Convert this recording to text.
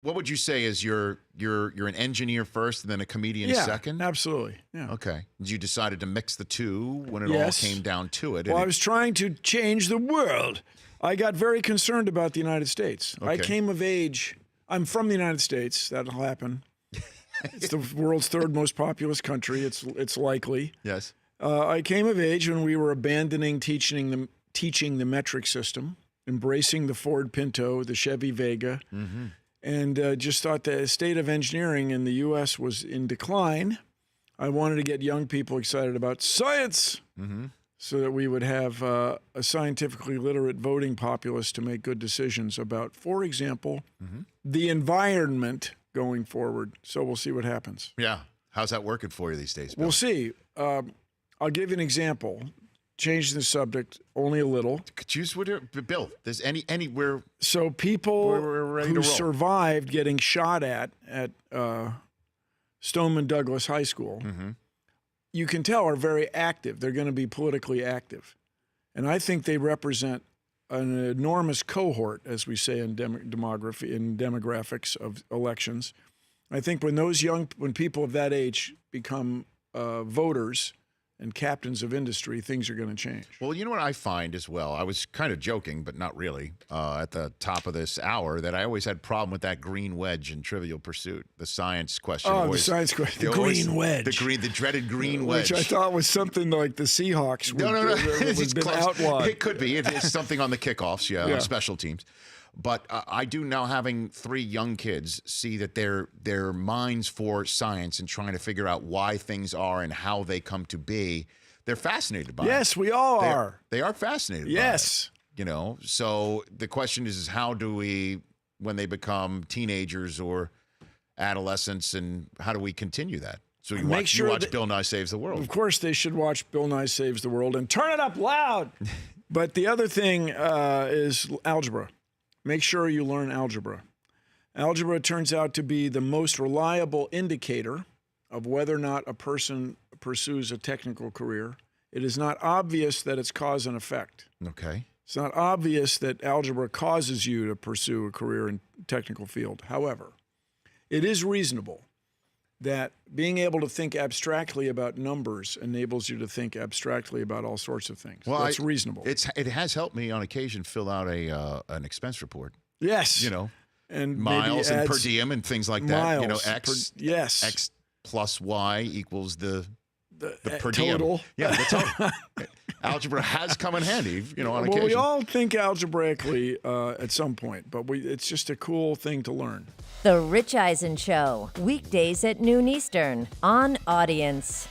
what would you say is you're an engineer first and then a comedian second? Absolutely. Yeah. Okay. You decided to mix the two when it all came down to it. Well, I was trying to change the world. I got very concerned about the United States. Okay. I came of age. I'm from the United States. That'll happen. It's the world's third most populous country. It's likely. Yes. I came of age when we were abandoning teaching the metric system, embracing the Ford Pinto, the Chevy Vega, and just thought the state of engineering in the U.S. was in decline. I wanted to get young people excited about science so that we would have a scientifically literate voting populace to make good decisions about, for example, the environment going forward. So we'll see what happens. Yeah. How's that working for you these days, Bill? We'll see. I'll give you an example. Changing the subject only a little. Choose Bill. There's anywhere. So people who survived getting shot at Stoneman Douglas High School, you can tell are very active. They're going to be politically active, and I think they represent an enormous cohort, as we say in demographics of elections. I think when people of that age become voters and captains of industry, things are going to change. Well, you know what I find as well? I was kind of joking, but not really, at the top of this hour, that I always had a problem with that green wedge in Trivial Pursuit, the science question. Oh, the science question. The green wedge. The dreaded green wedge. Which I thought was something like the Seahawks No. It's been outlawed. It could be. It is something on the kickoffs, on special teams. But I do now, having 3 young kids, see that their minds for science and trying to figure out why things are and how they come to be, they're fascinated by it. Yes, we all are. They are fascinated by it. You know, so the question is how do we, when they become teenagers or adolescents, and how do we continue that? So you watch Bill Nye Saves the World. Of course they should watch Bill Nye Saves the World and turn it up loud. But the other thing is algebra. Make sure you learn algebra. Algebra turns out to be the most reliable indicator of whether or not a person pursues a technical career. It is not obvious that it's cause and effect. Okay. It's not obvious that algebra causes you to pursue a career in technical field. However, it is reasonable that being able to think abstractly about numbers enables you to think abstractly about all sorts of things. Well, that's reasonable. It has helped me on occasion fill out an expense report. Yes. You know, and miles and per diem and things like that. You know, X plus Y equals the per total. Diem. Yeah, the total. Algebra has come in handy, on occasion. Well, we all think algebraically at some point, but it's just a cool thing to learn. The Rich Eisen Show, weekdays at noon Eastern on Audience.